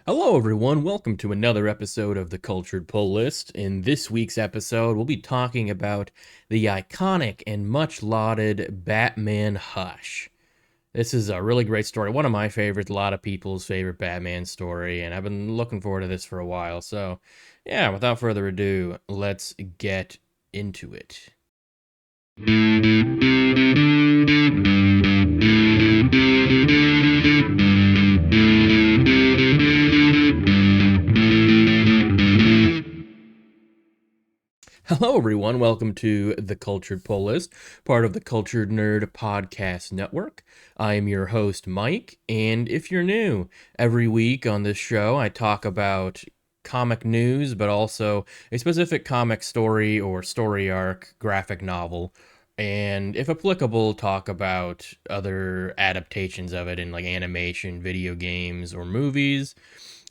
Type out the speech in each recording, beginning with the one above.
Hello, everyone. Welcome to another episode of the Cultured Pull List. In this week's episode, we'll be talking about the iconic and much lauded Batman Hush. This is a really great story, one of my favorites, a lot of people's favorite Batman story, and I've been looking forward to this for a while. So, yeah, without further ado, let's get into it. Hello, everyone. Welcome to the Cultured Pull List, part of the Cultured Nerd Podcast Network. I am your host, Mike, and if you're new, every week on this show, I talk about comic news, but also a specific comic story or story arc, graphic novel, and if applicable, talk about other adaptations of it in like animation, video games, or movies.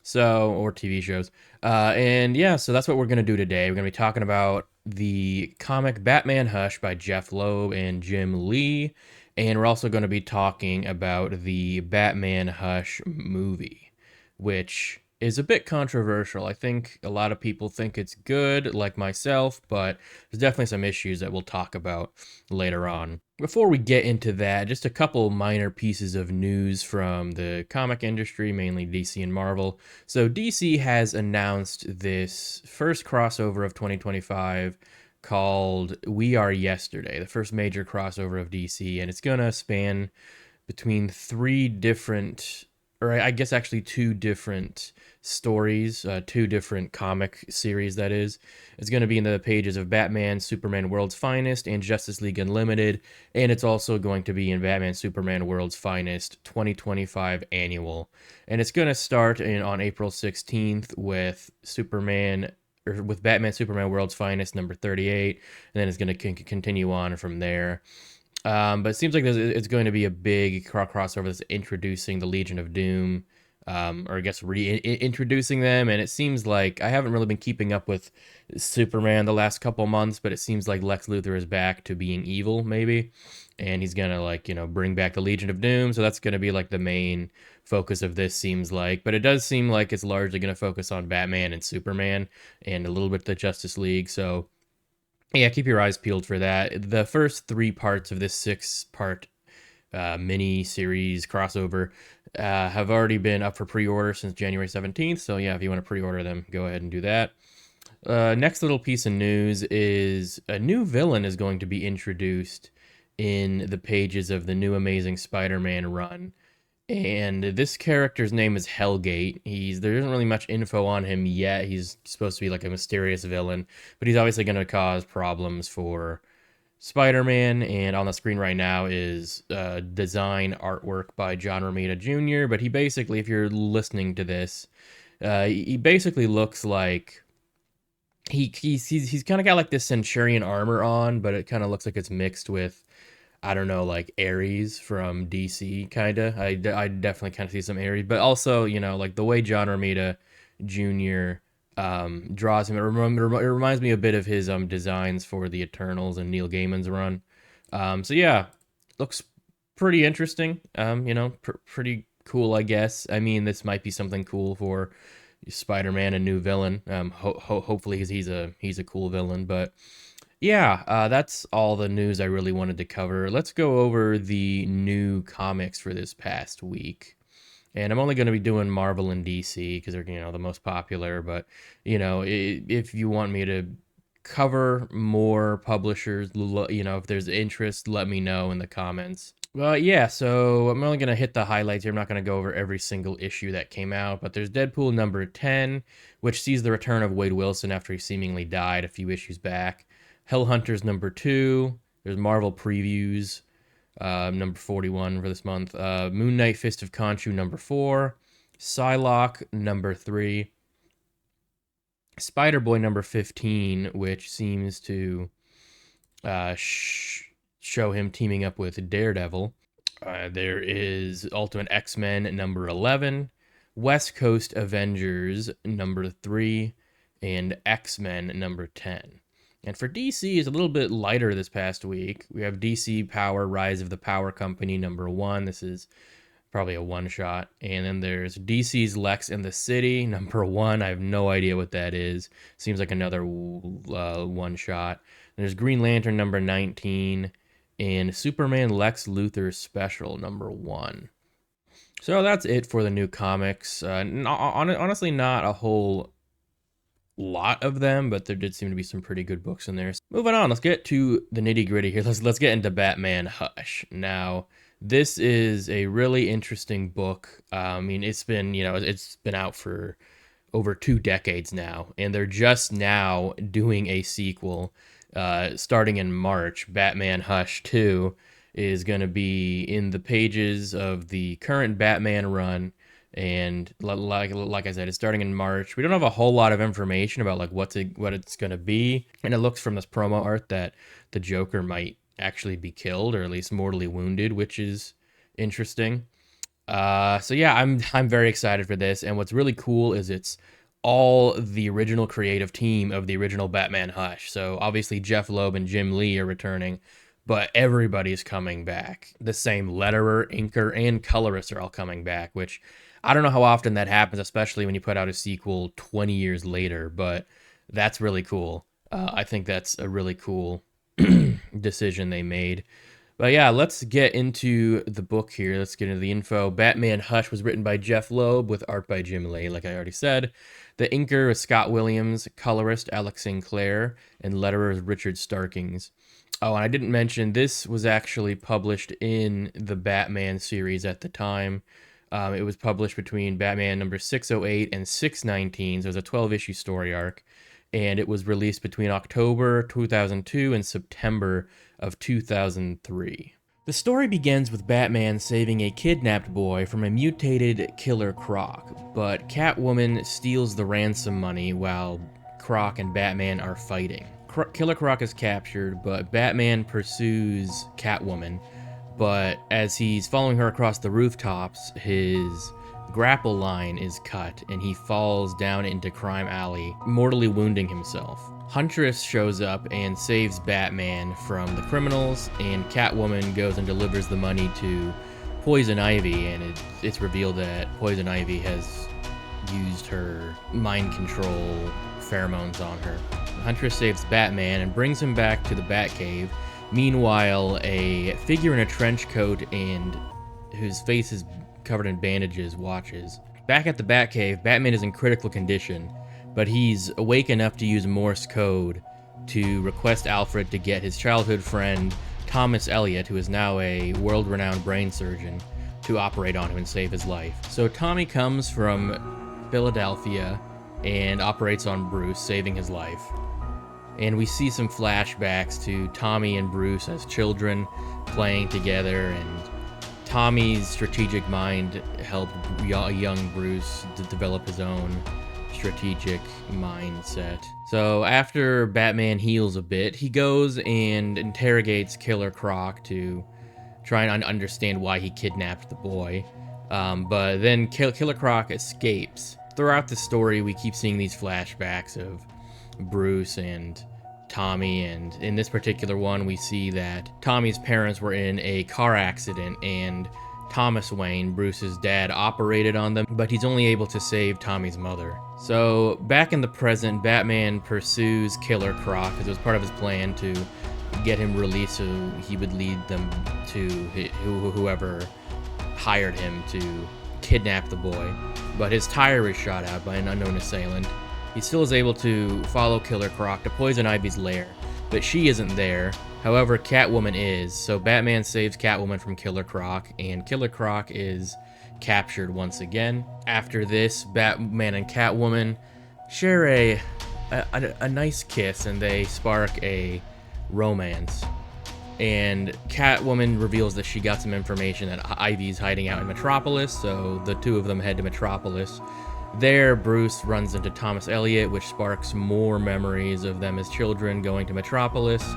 So, or TV shows. And yeah, so that's what we're going to do today. We're going to be talking about the comic Batman Hush by Jeff Loeb and Jim Lee. And we're also going to be talking about the Batman Hush movie, which is a bit controversial. I think a lot of people think it's good, like myself, but there's definitely some issues that we'll talk about later on. Before we get into that, just a couple minor pieces of news from the comic industry, mainly DC and Marvel. So, DC has announced this first crossover of 2025 called We Are Yesterday, the first major crossover of DC, and it's going to span between three different, or I guess actually two different stories, two different comic series, that is. It's going to be in the pages of Batman, Superman World's Finest, and Justice League Unlimited, and it's also going to be in Batman, Superman World's Finest 2025 Annual. And it's going to start on April 16th with with Batman, Superman World's Finest number 38, and then it's going to continue on from there. But it seems like it's going to be a big crossover that's introducing the Legion of Doom, or I guess reintroducing them. And it seems like I haven't really been keeping up with Superman the last couple months, but it seems like Lex Luthor is back to being evil, maybe. And he's gonna bring back the Legion of Doom. So that's gonna be like the main focus of this, seems like. But it does seem like it's largely gonna focus on Batman and Superman and a little bit the Justice League. So yeah, keep your eyes peeled for that. The first three parts of this six-part mini series crossover have already been up for pre-order since January 17th. So yeah, if you want to pre-order them, go ahead and do that. Next little piece of news is a new villain is going to be introduced in the pages of the new Amazing Spider-Man run. And this character's name is Hellgate. There isn't really much info on him yet. He's supposed to be like a mysterious villain, but he's obviously going to cause problems for Spider-Man. And on the screen right now is design artwork by John Romita Jr. But he basically, if you're listening to this, he basically looks like he's kind of got like this Centurion armor on, but it kind of looks like it's mixed with, I don't know, like Ares from DC, kind of. I definitely kind of see some Ares, but also, like the way John Romita Jr. Draws him, it reminds me a bit of his designs for the Eternals and Neil Gaiman's run. So yeah, looks pretty interesting. Pretty cool, I guess. I mean, this might be something cool for Spider-Man, a new villain. Hopefully he's a cool villain, but yeah, that's all the news I really wanted to cover. Let's go over the new comics for this past week. And I'm only going to be doing Marvel and DC because they're, the most popular. But, if you want me to cover more publishers, if there's interest, let me know in the comments. Well, yeah, so I'm only going to hit the highlights here. I'm not going to go over every single issue that came out, but there's Deadpool number 10, which sees the return of Wade Wilson after he seemingly died a few issues back. Hellhunters number 2. There's Marvel previews, number 41 for this month. Moon Knight Fist of Khonshu number 4. Psylocke number 3. Spider-Boy number 15, which seems to show him teaming up with Daredevil. There is Ultimate X-Men number 11. West Coast Avengers number 3. And X-Men number 10. And for DC, it's a little bit lighter this past week. We have DC Power Rise of the Power Company number 1. This is probably a one-shot. And then there's DC's Lex in the City, #1. I have no idea what that is. Seems like another one-shot. There's Green Lantern #19 and Superman Lex Luthor Special #1. So that's it for the new comics. Honestly, not a whole lot of them, but there did seem to be some pretty good books in there. Moving on, let's get to the nitty gritty here. Let's get into Batman Hush. Now, this is a really interesting book. I mean, it's been it's been out for over 2 decades now, and they're just now doing a sequel starting in March. Batman Hush 2 is going to be in the pages of the current Batman run, and like I said, it's starting in March. We don't have a whole lot of information about like what it's going to be, and it looks from this promo art that the Joker might actually be killed or at least mortally wounded, which is interesting. So yeah, I'm very excited for this, and what's really cool is it's all the original creative team of the original Batman Hush. So obviously Jeff Loeb and Jim Lee are returning, but everybody's coming back. The same letterer, inker, and colorist are all coming back, which I don't know how often that happens, especially when you put out a sequel 20 years later, but that's really cool. I think that's a really cool decision they made. But yeah, let's get into the book here. Let's get into the info. Batman Hush was written by Jeff Loeb with art by Jim Lee, like I already said. The inker is Scott Williams, colorist Alex Sinclair, and letterer is Richard Starkings. Oh, and I didn't mention, this was actually published in the Batman series at the time. It was published between Batman number 608 and 619, so it was a 12-issue story arc. And it was released between October 2002 and September of 2003. The story begins with Batman saving a kidnapped boy from a mutated Killer Croc, but Catwoman steals the ransom money while Croc and Batman are fighting. Killer Croc is captured, but Batman pursues Catwoman, but as he's following her across the rooftops, his grapple line is cut and he falls down into Crime Alley, mortally wounding himself. Huntress shows up and saves Batman from the criminals, and Catwoman goes and delivers the money to Poison Ivy, and it's revealed that Poison Ivy has used her mind control pheromones on her. Huntress saves Batman and brings him back to the Batcave. Meanwhile, a figure in a trench coat and whose face is covered in bandages watches. Back at the Batcave, Batman is in critical condition, but he's awake enough to use Morse code to request Alfred to get his childhood friend Thomas Elliot, who is now a world-renowned brain surgeon, to operate on him and save his life. So Tommy comes from Philadelphia and operates on Bruce, saving his life. And we see some flashbacks to Tommy and Bruce as children playing together, and Tommy's strategic mind helped young Bruce to develop his own strategic mindset. So after Batman heals a bit, he goes and interrogates Killer Croc to try and understand why he kidnapped the boy. But then Killer Croc escapes. Throughout the story, we keep seeing these flashbacks of Bruce and Tommy, and in this particular one, we see that Tommy's parents were in a car accident, and Thomas Wayne, Bruce's dad, operated on them, but he's only able to save Tommy's mother. So back in the present, Batman pursues Killer Croc because it was part of his plan to get him released so he would lead them to whoever hired him to kidnap the boy. But his tire is shot out by an unknown assailant. He still is able to follow Killer Croc to Poison Ivy's lair, but she isn't there. However, Catwoman is, so Batman saves Catwoman from Killer Croc, and Killer Croc is captured once again. After this, Batman and Catwoman share a nice kiss, and they spark a romance. And Catwoman reveals that she got some information that Ivy's hiding out in Metropolis, so the two of them head to Metropolis. There, Bruce runs into Thomas Elliot, which sparks more memories of them as children going to Metropolis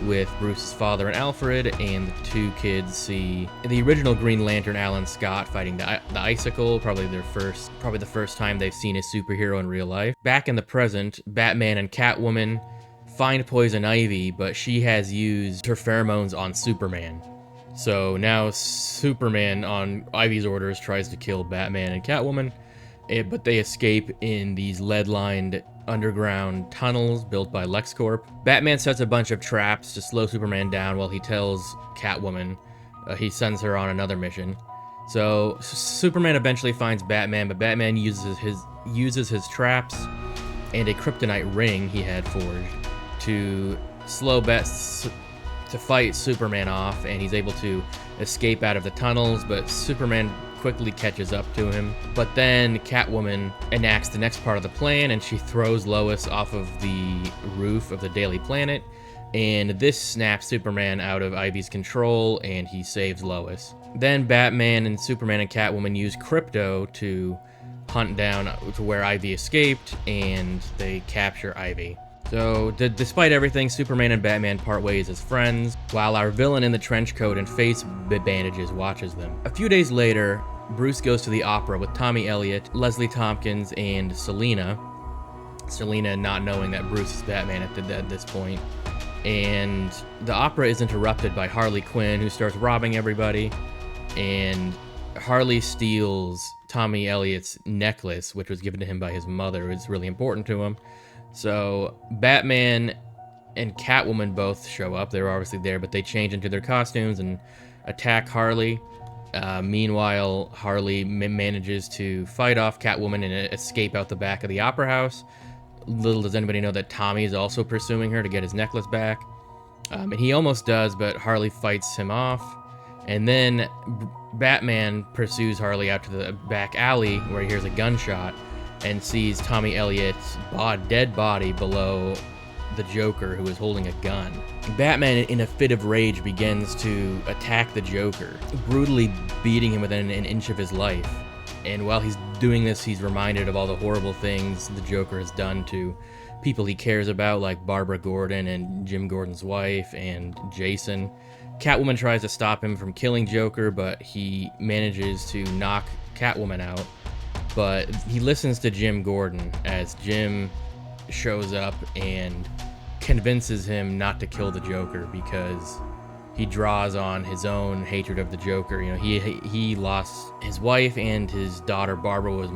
with Bruce's father and Alfred, and the two kids see the original Green Lantern Alan Scott fighting the Icicle, probably the first time they've seen a superhero in real life. Back in the present, Batman and Catwoman find Poison Ivy, but she has used her pheromones on Superman. So now Superman, on Ivy's orders, tries to kill Batman and Catwoman, but they escape in these lead-lined underground tunnels built by LexCorp. Batman sets a bunch of traps to slow Superman down while he tells Catwoman he sends her on another mission. So Superman eventually finds Batman, but Batman uses his traps and a kryptonite ring he had forged to to fight Superman off, and he's able to escape out of the tunnels, but Superman quickly catches up to him. But then Catwoman enacts the next part of the plan, and she throws Lois off of the roof of the Daily Planet, and this snaps Superman out of Ivy's control, and he saves Lois. Then Batman and Superman and Catwoman use Crypto to hunt down to where Ivy escaped, and they capture Ivy. So, despite everything, Superman and Batman part ways as friends, while our villain in the trench coat and face bandages watches them. A few days later, Bruce goes to the opera with Tommy Elliott, Leslie Tompkins, and Selina. Selina not knowing that Bruce is Batman at this point. And the opera is interrupted by Harley Quinn, who starts robbing everybody. And Harley steals Tommy Elliott's necklace, which was given to him by his mother. It's really important to him. So Batman and Catwoman both show up. They're obviously there, but they change into their costumes and attack Harley. Meanwhile, Harley manages to fight off Catwoman and escape out the back of the opera house. Little does anybody know that Tommy is also pursuing her to get his necklace back. And he almost does, but Harley fights him off. And then Batman pursues Harley out to the back alley where he hears a gunshot and sees Tommy Elliott's dead body below the Joker, who is holding a gun. Batman, in a fit of rage, begins to attack the Joker, brutally beating him within an inch of his life. And while he's doing this, he's reminded of all the horrible things the Joker has done to people he cares about, like Barbara Gordon and Jim Gordon's wife and Jason. Catwoman tries to stop him from killing Joker, but he manages to knock Catwoman out. But he listens to Jim Gordon as Jim shows up and convinces him not to kill the Joker because he draws on his own hatred of the Joker. You know, he lost his wife, and his daughter Barbara was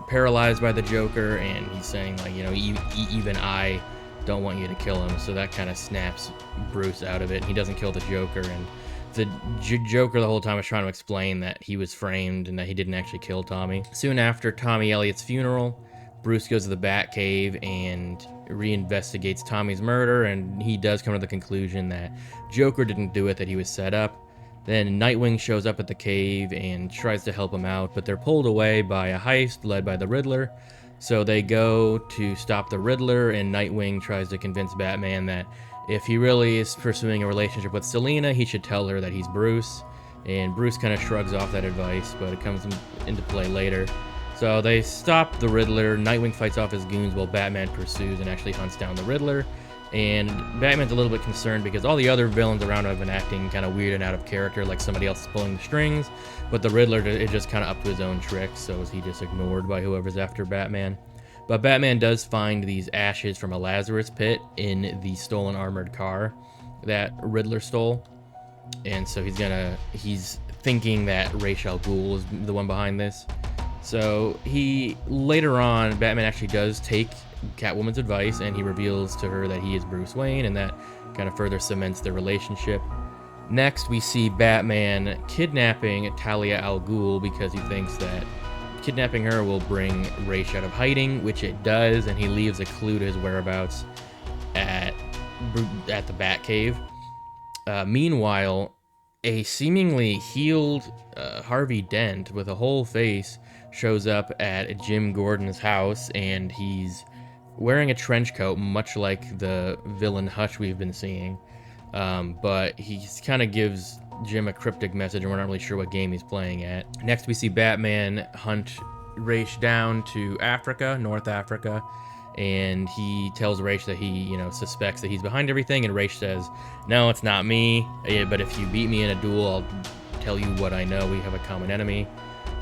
paralyzed by the Joker, and he's saying, like, you know, even I don't want you to kill him. So that kind of snaps Bruce out of it. He doesn't kill the Joker, and the Joker the whole time was trying to explain that he was framed and that he didn't actually kill Tommy. Soon after Tommy Elliott's funeral, Bruce goes to the Batcave and reinvestigates Tommy's murder, and he does come to the conclusion that Joker didn't do it, that he was set up. Then Nightwing shows up at the cave and tries to help him out, but they're pulled away by a heist led by the Riddler. So they go to stop the Riddler, and Nightwing tries to convince Batman that if he really is pursuing a relationship with Selina, he should tell her that he's Bruce. And Bruce kind of shrugs off that advice, but it comes into play later. So they stop the Riddler. Nightwing fights off his goons while Batman pursues and actually hunts down the Riddler. And Batman's a little bit concerned because all the other villains around have been acting kind of weird and out of character, like somebody else is pulling the strings. But the Riddler is just kind of up to his own tricks, so is he just ignored by whoever's after Batman. But Batman does find these ashes from a Lazarus pit in the stolen armored car that Riddler stole. And so he's thinking that Ra's al Ghul is the one behind this. So later on, Batman actually does take Catwoman's advice, and he reveals to her that he is Bruce Wayne, and that kind of further cements their relationship. Next, we see Batman kidnapping Talia al Ghul because he thinks that kidnapping her will bring Ra's out of hiding, which it does, and he leaves a clue to his whereabouts at the Batcave. Meanwhile, a seemingly healed Harvey Dent with a whole face shows up at Jim Gordon's house, and he's wearing a trench coat, much like the villain Hush we've been seeing. But he kind of gives Jim a cryptic message, and we're not really sure what game he's playing at. Next, we see Batman hunt Ra's down to Africa, North Africa, and he tells Ra's that he, suspects that he's behind everything, and Ra's says, "No, it's not me, but if you beat me in a duel, I'll tell you what I know. We have a common enemy."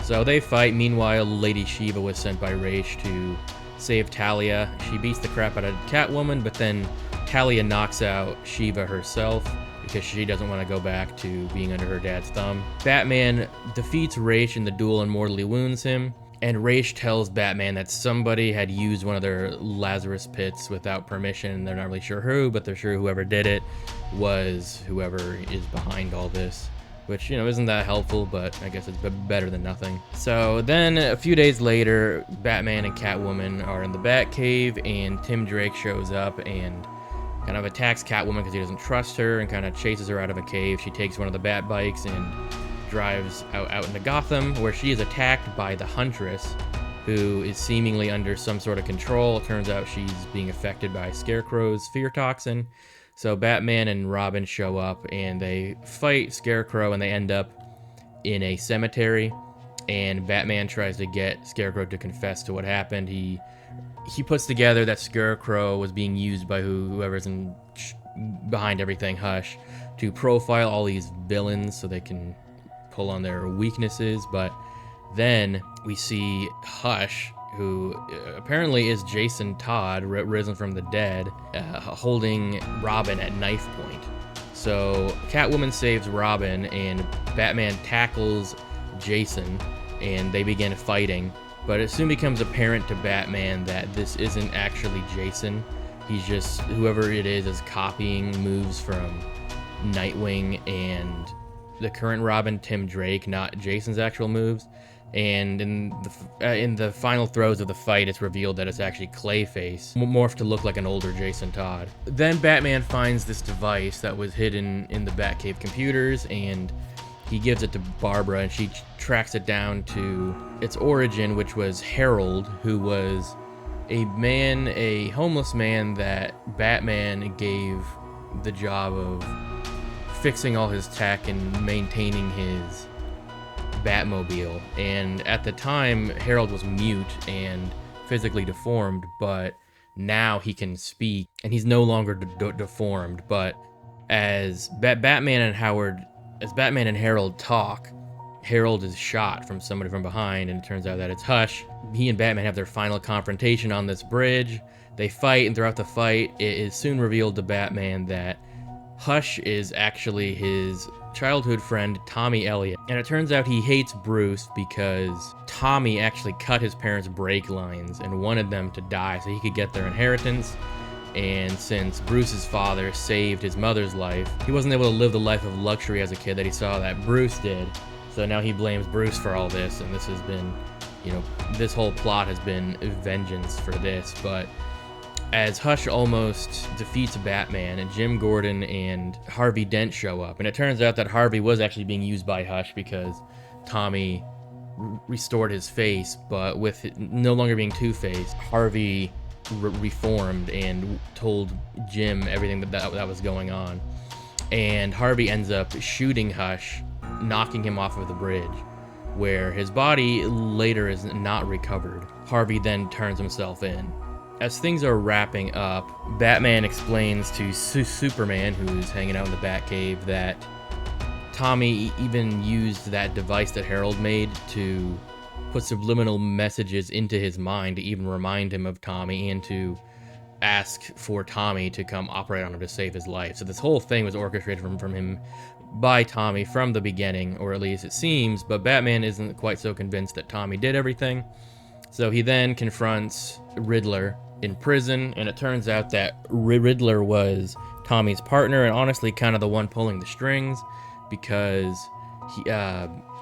So they fight. Meanwhile, Lady Shiva was sent by Ra's to save Talia. She beats the crap out of Catwoman, but then Talia knocks out Shiva herself, because she doesn't want to go back to being under her dad's thumb. Batman defeats Ra's in the duel and mortally wounds him, and Ra's tells Batman that somebody had used one of their Lazarus pits without permission. They're not really sure who, but they're sure whoever did it was whoever is behind all this. Which, you know, isn't that helpful, but I guess it's better than nothing. So then a few days later, Batman and Catwoman are in the Batcave, and Tim Drake shows up and kind of attacks Catwoman because he doesn't trust her and kind of chases her out of a cave. She takes one of the Bat bikes and drives out into Gotham, where she is attacked by the Huntress, who is seemingly under some sort of control. It turns out she's being affected by Scarecrow's fear toxin. So Batman and Robin show up and they fight Scarecrow, and they end up in a cemetery, and Batman tries to get Scarecrow to confess to what happened. He puts together that Scarecrow was being used by whoever's behind everything, Hush, to profile all these villains so they can pull on their weaknesses. But then we see Hush, who apparently is Jason Todd, risen from the dead, holding Robin at knife point. So Catwoman saves Robin, and Batman tackles Jason, and they begin fighting. But it soon becomes apparent to Batman that this isn't actually Jason. He's just, whoever it is copying moves from Nightwing and the current Robin, Tim Drake, not Jason's actual moves. And in the final throes of the fight, it's revealed that it's actually Clayface, morphed to look like an older Jason Todd. Then Batman finds this device that was hidden in the Batcave computers, and he gives it to Barbara, and she tracks it down to its origin, which was Harold, who was a homeless man that Batman gave the job of fixing all his tech and maintaining his Batmobile. And at the time, Harold was mute and physically deformed, but now he can speak, and he's no longer deformed. But as Batman and Harold talk, Harold is shot from somebody from behind, and it turns out that it's Hush. He and Batman have their final confrontation on this bridge. They fight, and throughout the fight, it is soon revealed to Batman that Hush is actually his childhood friend Tommy Elliott. And it turns out he hates Bruce because Tommy actually cut his parents' brake lines and wanted them to die so he could get their inheritance. And since Bruce's father saved his mother's life, he wasn't able to live the life of luxury as a kid that he saw that Bruce did. So now he blames Bruce for all this, and this has been, this whole plot has been vengeance for this. But as Hush almost defeats Batman, and Jim Gordon and Harvey Dent show up, and it turns out that Harvey was actually being used by Hush because Tommy restored his face, but with it no longer being Two-Face, Harvey reformed and told Jim everything that was going on. And Harvey ends up shooting Hush, knocking him off of the bridge, where his body later is not recovered. Harvey then turns himself in. As things are wrapping up, Batman explains to Superman, who's hanging out in the Batcave, that Tommy even used that device that Harold made to put subliminal messages into his mind to even remind him of Tommy and to ask for Tommy to come operate on him to save his life. So this whole thing was orchestrated from him by Tommy from the beginning, or at least it seems, but Batman isn't quite so convinced that Tommy did everything. So he then confronts Riddler in prison, and it turns out that Riddler was Tommy's partner, and honestly kind of the one pulling the strings, because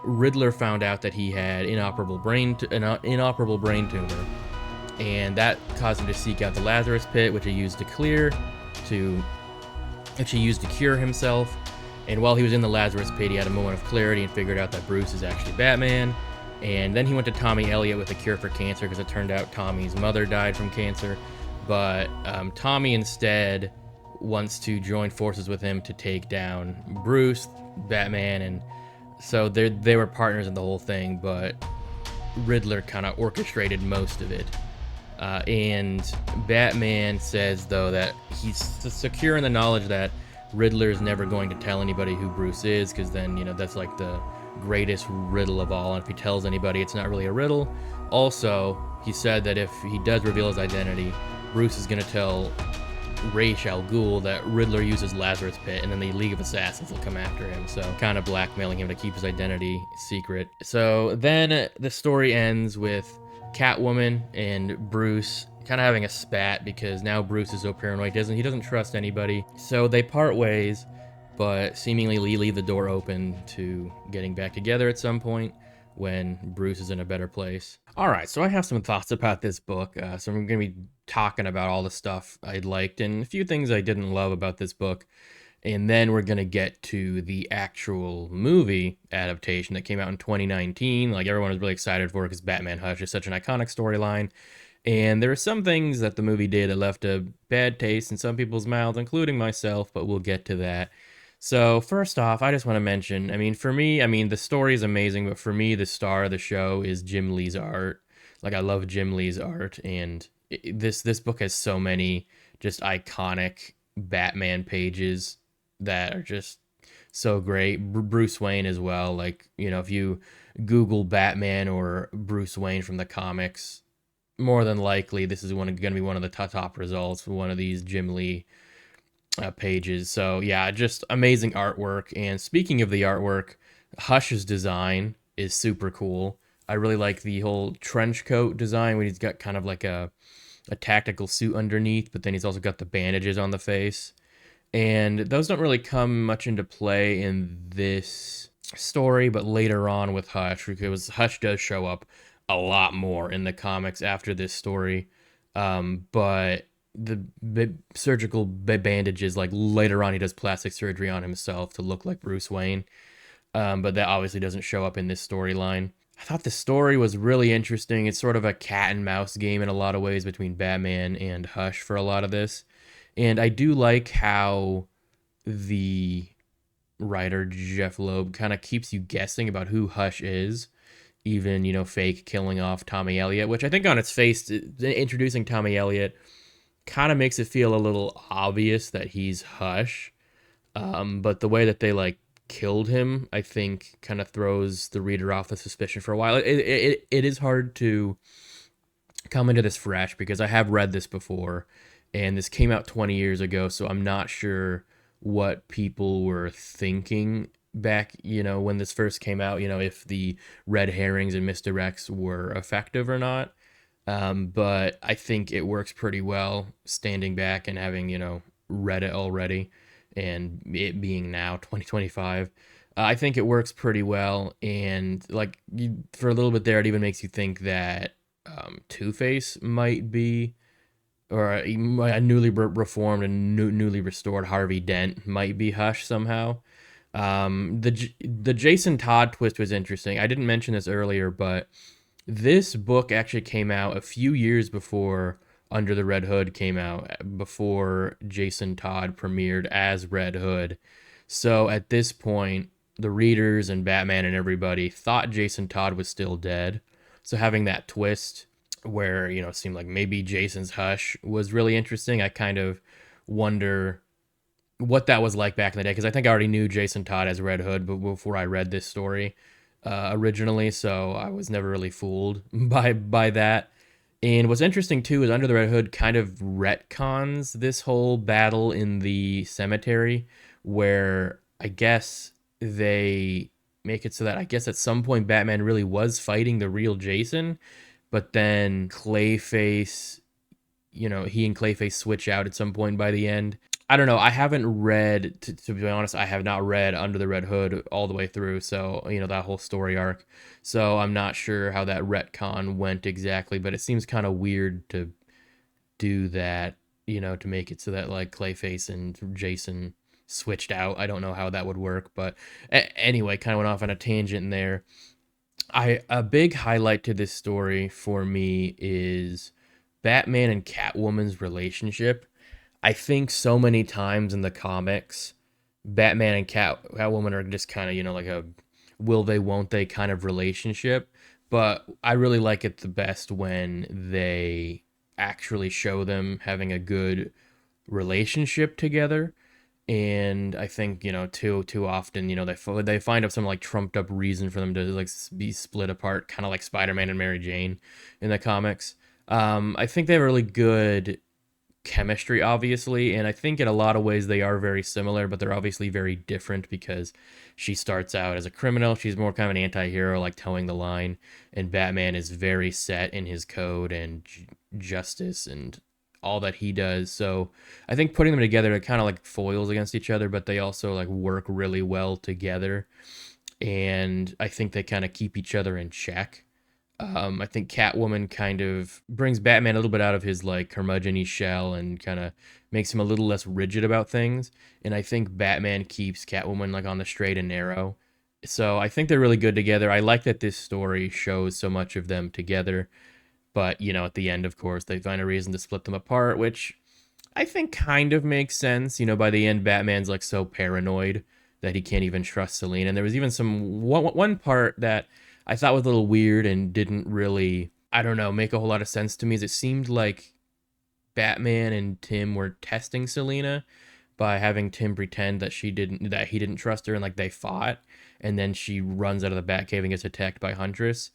Riddler found out that he had an inoperable brain tumor, and that caused him to seek out the Lazarus Pit, which he used to cure himself. And while he was in the Lazarus Pit, he had a moment of clarity and figured out that Bruce is actually Batman. And then he went to Tommy Elliott with a cure for cancer, because it turned out Tommy's mother died from cancer. But Tommy instead wants to join forces with him to take down Bruce, Batman, and so they were partners in the whole thing, but Riddler kind of orchestrated most of it. And Batman says, though, that he's secure in the knowledge that Riddler is never going to tell anybody who Bruce is, because then, that's like the greatest riddle of all, and if he tells anybody, it's not really a riddle. Also, he said that if he does reveal his identity, Bruce is going to tell Ra's al Ghul that Riddler uses Lazarus Pit, and then the League of Assassins will come after him. So kind of blackmailing him to keep his identity secret. So then the story ends with Catwoman and Bruce kind of having a spat because now Bruce is so paranoid. He doesn't trust anybody. So they part ways, but seemingly leave the door open to getting back together at some point when Bruce is in a better place. All right, so I have some thoughts about this book. So I'm going to be talking about all the stuff I liked and a few things I didn't love about this book. And then we're going to get to the actual movie adaptation that came out in 2019. Like, everyone was really excited for it because Batman Hush is such an iconic storyline. And there are some things that the movie did that left a bad taste in some people's mouths, including myself, but we'll get to that. So, first off, I just want to mention, I mean, for me, I mean, the story is amazing, but for me, the star of the show is Jim Lee's art. Like, I love Jim Lee's art, and this book has so many just iconic Batman pages that are just so great. Bruce Wayne as well. Like, you know, if you Google Batman or Bruce Wayne from the comics, more than likely this is going to be one of the top results for one of these Jim Lee pages. So yeah, just amazing artwork. And speaking of the artwork, Hush's design is super cool. I really like the whole trench coat design when he's got kind of like a tactical suit underneath, but then he's also got the bandages on the face. And those don't really come much into play in this story, but later on with Hush, because Hush does show up a lot more in the comics after this story. But the surgical bandages, like later on, he does plastic surgery on himself to look like Bruce Wayne. But that obviously doesn't show up in this storyline. I thought the story was really interesting. It's sort of a cat and mouse game in a lot of ways between Batman and Hush for a lot of this. And I do like how the writer, Jeff Loeb, kind of keeps you guessing about who Hush is, even, you know, fake killing off Tommy Elliott, which I think on its face, introducing Tommy Elliott kind of makes it feel a little obvious that he's Hush. But the way that they like killed him, I think, kind of throws the reader off the suspicion for a while. It is hard to come into this fresh because I have read this before, and this came out 20 years ago, so I'm not sure what people were thinking back, you know, when this first came out, you know, if the red herrings and misdirects were effective or not. But I think it works pretty well standing back and having, you know, read it already and it being now 2025. I think it works pretty well. And like for a little bit there, it even makes you think that Two-Face might be, or a newly reformed and newly restored Harvey Dent might be Hush somehow. The Jason Todd twist was interesting. I didn't mention this earlier, but this book actually came out a few years before Under the Red Hood came out, before Jason Todd premiered as Red Hood. So at this point, the readers and Batman and everybody thought Jason Todd was still dead. So having that twist where, you know, it seemed like maybe Jason's Hush was really interesting. I kind of wonder what that was like back in the day, because I think I already knew Jason Todd as Red Hood but before I read this story originally, so I was never really fooled by that. And what's interesting too is Under the Red Hood kind of retcons this whole battle in the cemetery, where I guess they make it so that I guess at some point Batman really was fighting the real Jason, but then Clayface, you know, he and Clayface switch out at some point by the end. I don't know. I haven't read, to be honest, I have not read Under the Red Hood all the way through. So, you know, that whole story arc. So I'm not sure how that retcon went exactly, but it seems kind of weird to do that, you know, to make it so that like Clayface and Jason switched out. I don't know how that would work, but anyway, kind of went off on a tangent there. A big highlight to this story for me is Batman and Catwoman's relationship. I think so many times in the comics, Batman and Catwoman are just kind of, you know, like a will they, won't they kind of relationship. But I really like it the best when they actually show them having a good relationship together. And I think, you know, too often, you know, they find up some like trumped up reason for them to like be split apart, kind of like Spider-Man and Mary Jane in the comics. I think they have a really good chemistry, obviously, and I think in a lot of ways they are very similar, but they're obviously very different because she starts out as a criminal. She's more kind of an anti-hero, like towing the line, and Batman is very set in his code and justice and all that he does. So I think putting them together, it kind of like foils against each other, but they also like work really well together. And I think they kind of keep each other in check. I think Catwoman kind of brings Batman a little bit out of his like curmudgeon shell and kind of makes him a little less rigid about things. And I think Batman keeps Catwoman like on the straight and narrow. So I think they're really good together. I like that this story shows so much of them together. But, at the end, of course, they find a reason to split them apart, which I think kind of makes sense. By the end, Batman's like so paranoid that he can't even trust Selina. And there was even one part that I thought was a little weird and didn't really, I don't know, make a whole lot of sense to me. Is it seemed like Batman and Tim were testing Selina by having Tim pretend that he didn't trust her, and like they fought, and then she runs out of the Batcave and gets attacked by Huntress.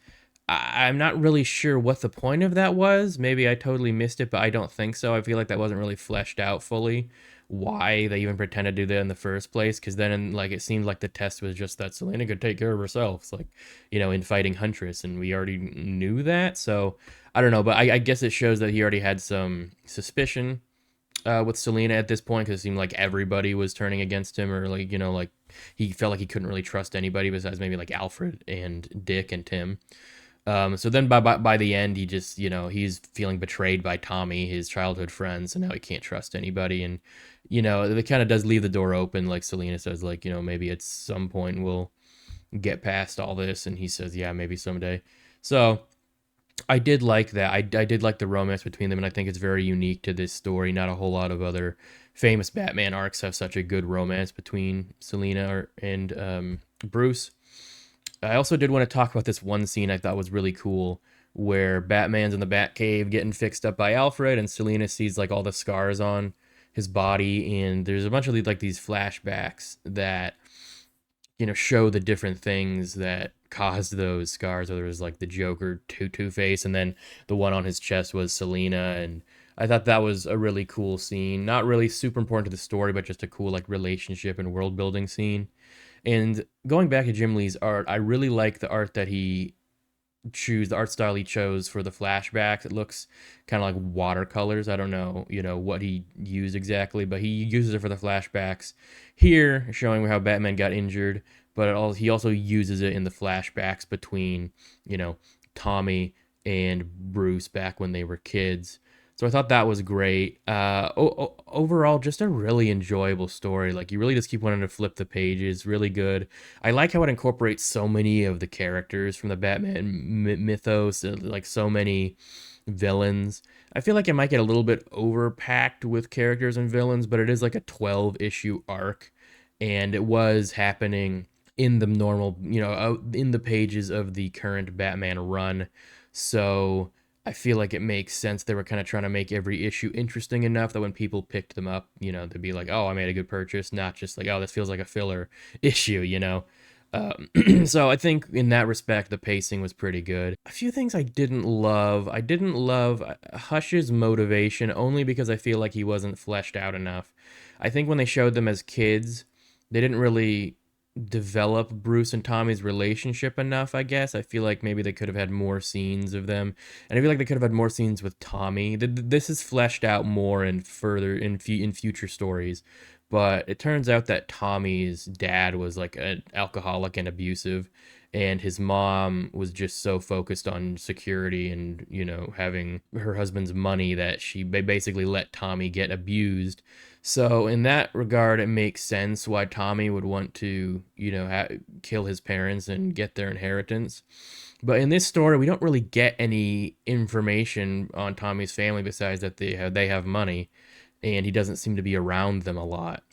I'm not really sure what the point of that was. Maybe I totally missed it, but I don't think so. I feel like that wasn't really fleshed out fully why they even pretended to do that in the first place. Because then, like, it seemed like the test was just that Selena could take care of herself. It's like, in fighting Huntress, and we already knew that. So I don't know, but I guess it shows that he already had some suspicion with Selena at this point, because it seemed like everybody was turning against him, or like, like he felt like he couldn't really trust anybody besides maybe like Alfred and Dick and Tim. So then by the end, he just, he's feeling betrayed by Tommy, his childhood friend, so now he can't trust anybody. And, it kind of does leave the door open, like Selena says, like, maybe at some point we'll get past all this. And he says, yeah, maybe someday. So I did like that. I did like the romance between them, and I think it's very unique to this story. Not a whole lot of other famous Batman arcs have such a good romance between Selena and Bruce. I also did want to talk about this one scene I thought was really cool, where Batman's in the Batcave getting fixed up by Alfred, and Selena sees like all the scars on his body, and there's a bunch of like these flashbacks that show the different things that caused those scars. Whether it was like the Joker, Two Face, and then the one on his chest was Selena, and I thought that was a really cool scene. Not really super important to the story, but just a cool like relationship and world building scene. And going back to Jim Lee's art, I really like the art that the art style he chose for the flashbacks. It looks kind of like watercolors. I don't know, what he used exactly, but he uses it for the flashbacks here, showing how Batman got injured. But he also uses it in the flashbacks between, Tommy and Bruce back when they were kids. So I thought that was great. Overall, just a really enjoyable story. Like, you really just keep wanting to flip the pages. Really good. I like how it incorporates so many of the characters from the Batman mythos, like so many villains. I feel like it might get a little bit overpacked with characters and villains, but it is like a 12-issue arc, and it was happening in the normal, in the pages of the current Batman run. So I feel like it makes sense. They were kind of trying to make every issue interesting enough that when people picked them up, they'd be like, oh, I made a good purchase, not just like, oh, this feels like a filler issue. So I think in that respect, the pacing was pretty good. A few things I didn't love. I didn't love Hush's motivation, only because I feel like he wasn't fleshed out enough. I think when they showed them as kids, they didn't really develop Bruce and Tommy's relationship enough, I guess. I feel like maybe they could have had more scenes of them. And I feel like they could have had more scenes with Tommy. This is fleshed out more and further in future stories. But it turns out that Tommy's dad was like an alcoholic and abusive, and his mom was just so focused on security and, having her husband's money that she basically let Tommy get abused. So in that regard, it makes sense why Tommy would want to, kill his parents and get their inheritance. But in this story, we don't really get any information on Tommy's family besides that they have money, and he doesn't seem to be around them a lot.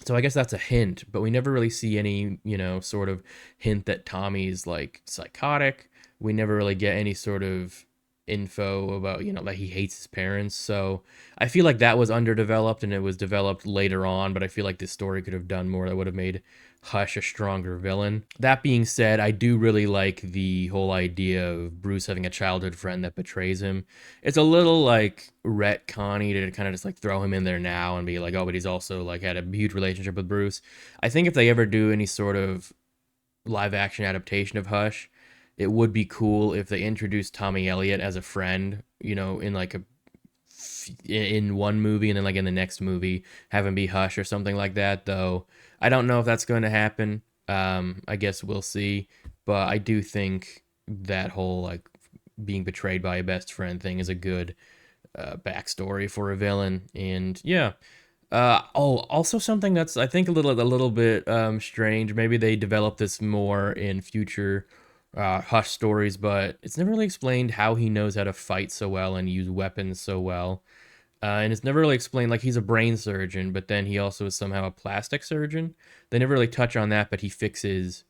So I guess that's a hint, but we never really see any, sort of hint that Tommy's like psychotic. We never really get any sort of info about, that he hates his parents. So I feel like that was underdeveloped and it was developed later on, but I feel like this story could have done more that would have made Hush a stronger villain. That being said, I do really like the whole idea of Bruce having a childhood friend that betrays him. It's a little like retconny to kind of just like throw him in there now and be like, oh, but he's also like had a huge relationship with Bruce. I think if they ever do any sort of live action adaptation of Hush, it would be cool if they introduced Tommy Elliott as a friend, in like in one movie and then like in the next movie have him be Hush or something like that. Though I don't know if that's going to happen. I guess we'll see. But I do think that whole like being betrayed by a best friend thing is a good backstory for a villain. And yeah, also something that's I think a little bit strange. Maybe they develop this more in future Hush stories, but it's never really explained how he knows how to fight so well and use weapons so well. And it's never really explained. Like he's a brain surgeon, but then he also is somehow a plastic surgeon. They never really touch on that, but he fixes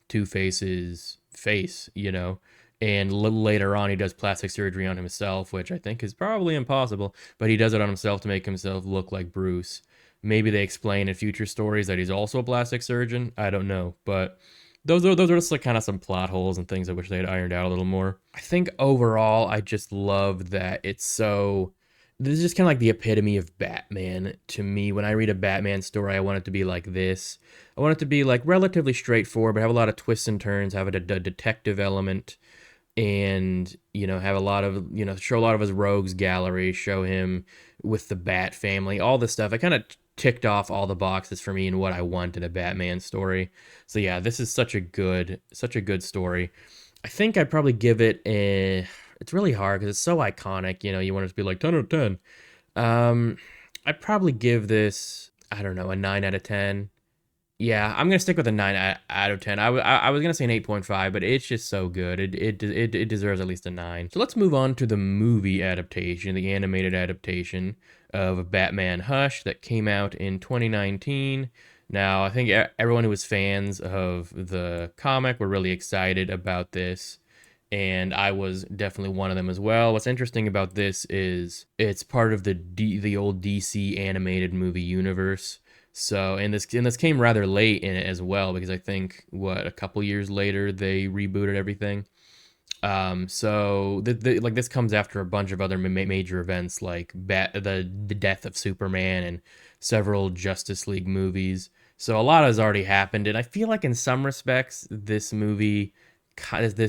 Two Face's face, And a little later on, he does plastic surgery on himself, which I think is probably impossible, but he does it on himself to make himself look like Bruce. Maybe they explain in future stories that he's also a plastic surgeon. I don't know, but those are just like kind of some plot holes and things I wish they had ironed out a little more. I think overall, I just love that it's so. This is just kind of like the epitome of Batman to me. When I read a Batman story, I want it to be like this. I want it to be like relatively straightforward, but have a lot of twists and turns, have a detective element, and have a lot of show a lot of his rogues gallery, show him with the Bat family, all this stuff. I kind of ticked off all the boxes for me and what I want in a Batman story. So yeah, this is such a good story. I think I'd probably give it a. It's really hard because it's so iconic. You want it to be like 10 out of 10. I'd probably give this, I don't know, a 9 out of 10. Yeah, I'm gonna stick with a 9 out of 10. I was gonna say an 8.5, but it's just so good. It deserves at least a 9. So let's move on to the movie adaptation, the animated adaptation of Batman Hush that came out in 2019. Now, I think everyone who was fans of the comic were really excited about this, and I was definitely one of them as well. What's interesting about this is it's part of the old DC animated movie universe. So, and this came rather late in it as well, because I think a couple years later they rebooted everything. So like this comes after a bunch of other major events like the death of Superman and several Justice League movies. So a lot has already happened, and I feel like in some respects this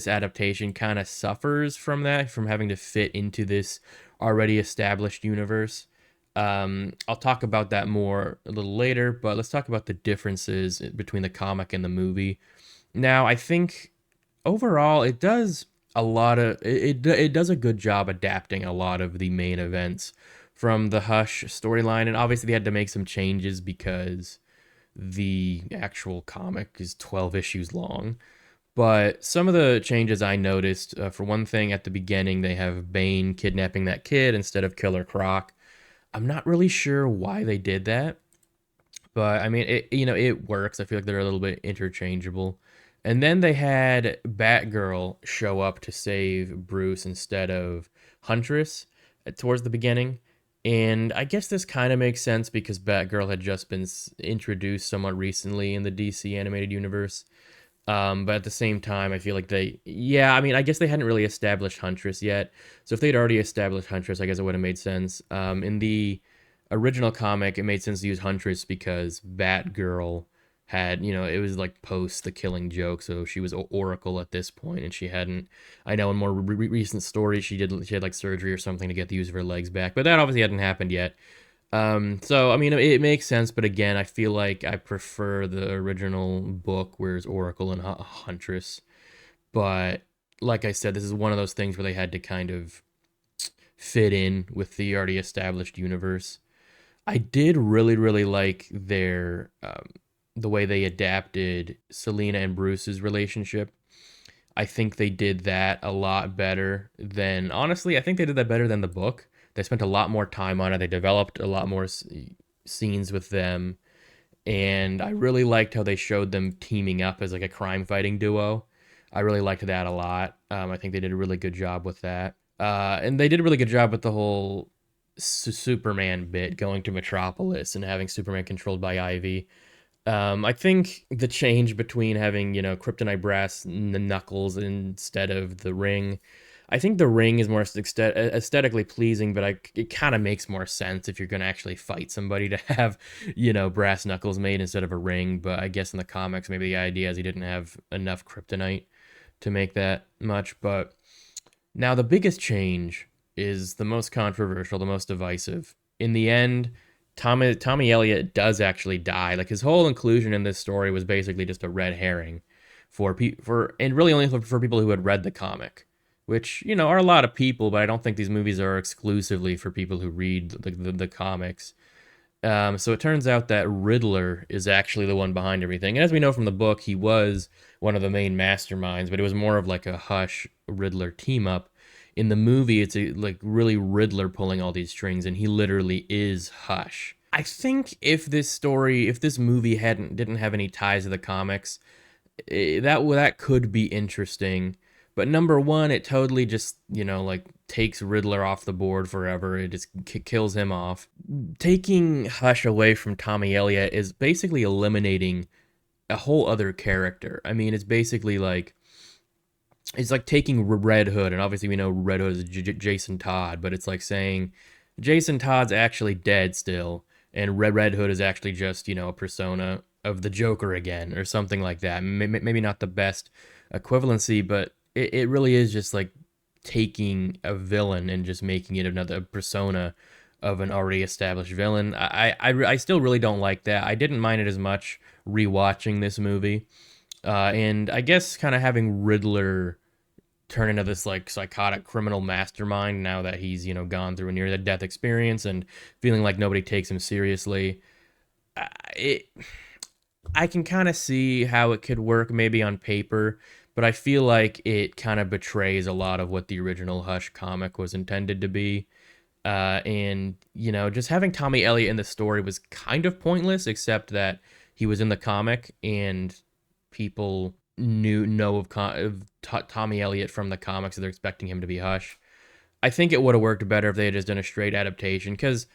adaptation kind of suffers from that, from having to fit into this already established universe. I'll talk about that more a little later, but let's talk about the differences between the comic and the movie. Now, I think overall it does a lot of it does a good job adapting a lot of the main events from the Hush storyline, and obviously they had to make some changes because the actual comic is 12 issues long. But some of the changes I noticed, for one thing, at the beginning, they have Bane kidnapping that kid instead of Killer Croc. I'm not really sure why they did that, but I mean, it works. I feel like they're a little bit interchangeable. And then they had Batgirl show up to save Bruce instead of Huntress towards the beginning. And I guess this kind of makes sense because Batgirl had just been introduced somewhat recently in the DC animated universe. But at the same time, I feel like yeah, I mean, I guess they hadn't really established Huntress yet. So if they'd already established Huntress, I guess it would have made sense. In the original comic, it made sense to use Huntress because Batgirl had, it was like post the Killing Joke, so she was Oracle at this point, and she hadn't. I know in more recent stories, she had like surgery or something to get the use of her legs back, but that obviously hadn't happened yet. So I mean, it makes sense, but again, I feel like I prefer the original book, whereas Oracle and Huntress. But like I said, this is one of those things where they had to kind of fit in with the already established universe. I did really, really like the way they adapted Selena and Bruce's relationship. I think they did that a lot better than, honestly, I think they did that better than the book. They spent a lot more time on it. They developed a lot more scenes with them. And I really liked how they showed them teaming up as like a crime fighting duo. I really liked that a lot. I think they did a really good job with that. And they did a really good job with the whole Superman bit, going to Metropolis and having Superman controlled by Ivy. I think the change between having, kryptonite brass knuckles instead of the ring, I think the ring is more aesthetically pleasing, but it kind of makes more sense if you're going to actually fight somebody to have, brass knuckles made instead of a ring. But I guess in the comics, maybe the idea is he didn't have enough kryptonite to make that much. But now the biggest change is the most controversial, the most divisive. In the end, Tommy Elliot does actually die. Like his whole inclusion in this story was basically just a red herring for and really only for people who had read the comic, which are a lot of people, but I don't think these movies are exclusively for people who read the comics. So it turns out that Riddler is actually the one behind everything. And as we know from the book, he was one of the main masterminds, but it was more of like a Hush Riddler team up. In the movie, it's like really Riddler pulling all these strings, and he literally is Hush. I think if this movie didn't have any ties to the comics, that could be interesting. But number one, it totally just like takes Riddler off the board forever. It just kills him off. Taking Hush away from Tommy Elliott is basically eliminating a whole other character. I mean, it's like taking Red Hood, and obviously we know Red Hood is Jason Todd, but it's like saying Jason Todd's actually dead still, and Red Hood is actually just a persona of the Joker again, or something like that. Maybe not the best equivalency, but it really is just like taking a villain and just making it another persona of an already established villain. I still really don't like that. I didn't mind it as much rewatching this movie. And I guess kind of having Riddler turn into this like psychotic criminal mastermind now that he's gone through a near death experience and feeling like nobody takes him seriously. It I can kind of see how it could work maybe on paper, but I feel like it kind of betrays a lot of what the original Hush comic was intended to be. And just having Tommy Elliott in the story was kind of pointless, except that he was in the comic and people know of Tommy Elliott from the comics, so they're expecting him to be Hush. I think it would have worked better if they had just done a straight adaptation, because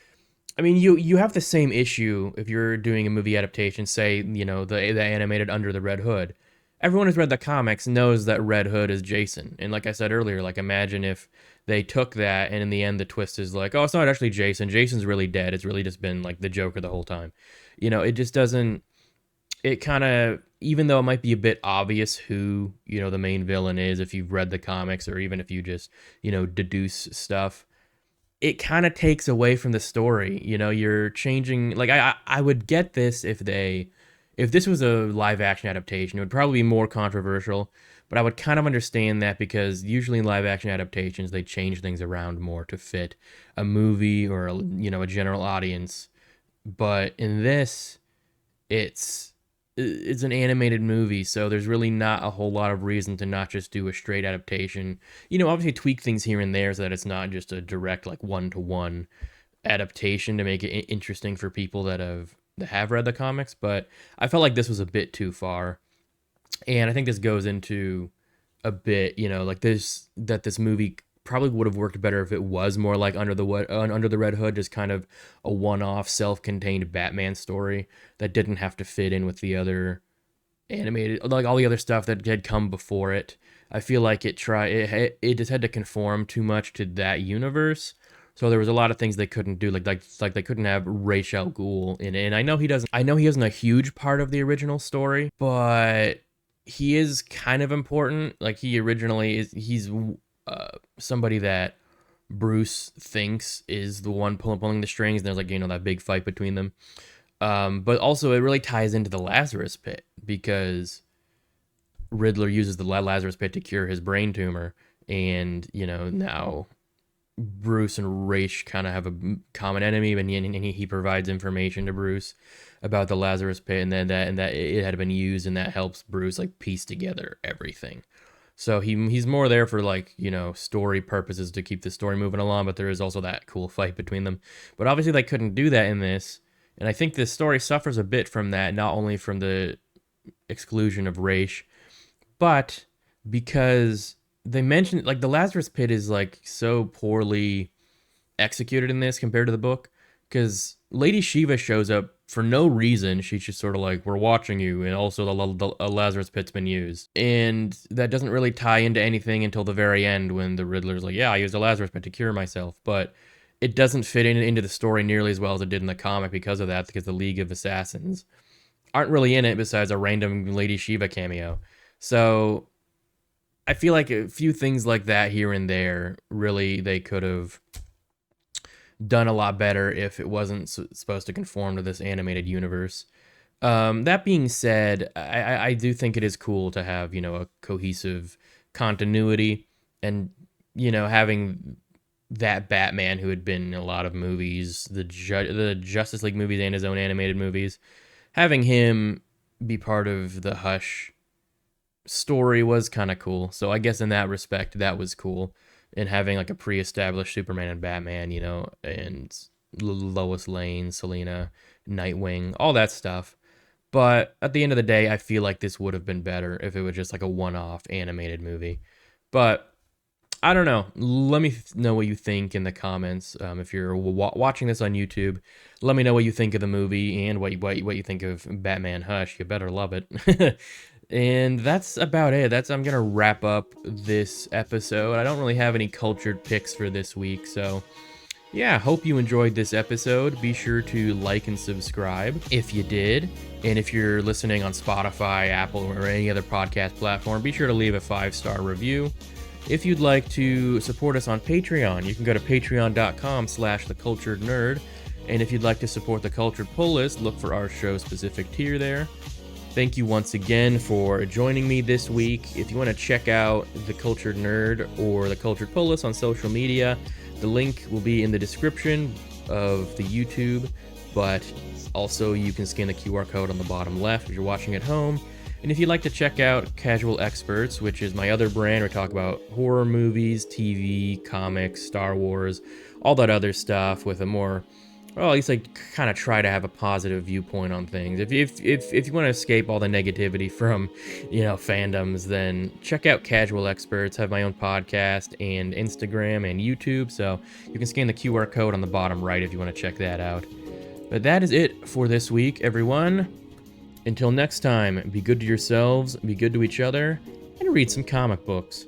I mean, you have the same issue if you're doing a movie adaptation, say, the animated Under the Red Hood. Everyone who's read the comics knows that Red Hood is Jason. And like I said earlier, like imagine if they took that and in the end the twist is like, oh, it's not actually Jason. Jason's really dead. It's really just been like the Joker the whole time. It just doesn't it kind of, even though it might be a bit obvious who, the main villain is if you've read the comics or even if you just, deduce stuff, it kind of takes away from the story. You're changing. Like I would get this if this was a live action adaptation, it would probably be more controversial. But I would kind of understand that because usually in live action adaptations they change things around more to fit a movie or a general audience. But in this, it's it's an animated movie, so there's really not a whole lot of reason to not just do a straight adaptation. Obviously tweak things here and there so that it's not just a direct like one-to-one adaptation to make it interesting for people that have read the comics, but I felt like this was a bit too far. And I think this goes into a bit, like this movie probably would have worked better if it was more like Under the Red Hood, just kind of a one-off, self-contained Batman story that didn't have to fit in with the other animated, like all the other stuff that had come before it. I feel like it just had to conform too much to that universe. So there was a lot of things they couldn't do, like they couldn't have Ra's al Ghul in it. And I know he isn't a huge part of the original story, but he is kind of important. Like he's somebody that Bruce thinks is the one pulling the strings. And there's like that big fight between them. But also it really ties into the Lazarus Pit because Riddler uses the Lazarus Pit to cure his brain tumor, and now Bruce and Ra's kind of have a common enemy, and he provides information to Bruce about the Lazarus Pit, and that it had been used, and that helps Bruce like piece together everything. So he's more there for like story purposes to keep the story moving along, but there is also that cool fight between them. But obviously they couldn't do that in this, and I think this story suffers a bit from that, not only from the exclusion of Ra's, but because they mentioned like the Lazarus Pit is like so poorly executed in this compared to the book, because Lady Shiva shows up for no reason. She's just sort of like, we're watching you, and also the Lazarus Pit's been used, and that doesn't really tie into anything until the very end when the Riddler's like, yeah, I used a Lazarus Pit to cure myself, but it doesn't fit into the story nearly as well as it did in the comic because of that, because the League of Assassins aren't really in it besides a random Lady Shiva cameo. So I feel like a few things like that here and there, really, they could have done a lot better if it wasn't supposed to conform to this animated universe. That being said, I do think it is cool to have, a cohesive continuity, and, having that Batman who had been in a lot of movies, the Justice League movies and his own animated movies, having him be part of the Hush story was kind of cool. So I guess in that respect, that was cool. And having like a pre-established Superman and Batman, and Lois Lane, Selena, Nightwing, all that stuff. But at the end of the day, I feel like this would have been better if it was just like a one-off animated movie. But I don't know. Let me know what you think in the comments. If you're watching this on YouTube, let me know what you think of the movie and what you think of Batman Hush. You better love it. And that's about it. I'm gonna wrap up this episode. I don't really have any cultured picks for this week, so yeah, hope you enjoyed this episode. Be sure to like and subscribe if you did. And if you're listening on Spotify, Apple, or any other podcast platform, be sure to leave a 5-star review. If you'd like to support us on Patreon, you can go to patreon.com/theculturednerd. And if you'd like to support the Cultured Pull List, look for our show-specific tier there. Thank you once again for joining me this week. If you want to check out The Cultured Nerd or The Cultured Pull List on social media, the link will be in the description of the YouTube, but also you can scan the QR code on the bottom left if you're watching at home. And if you'd like to check out Casual Experts, which is my other brand, we talk about horror movies, TV, comics, Star Wars, all that other stuff with a more, well, at least I kind of try to have a positive viewpoint on things. If you want to escape all the negativity from, fandoms, then check out Casual Experts. I have my own podcast and Instagram and YouTube, so you can scan the QR code on the bottom right if you want to check that out. But that is it for this week, everyone. Until next time, be good to yourselves, be good to each other, and read some comic books.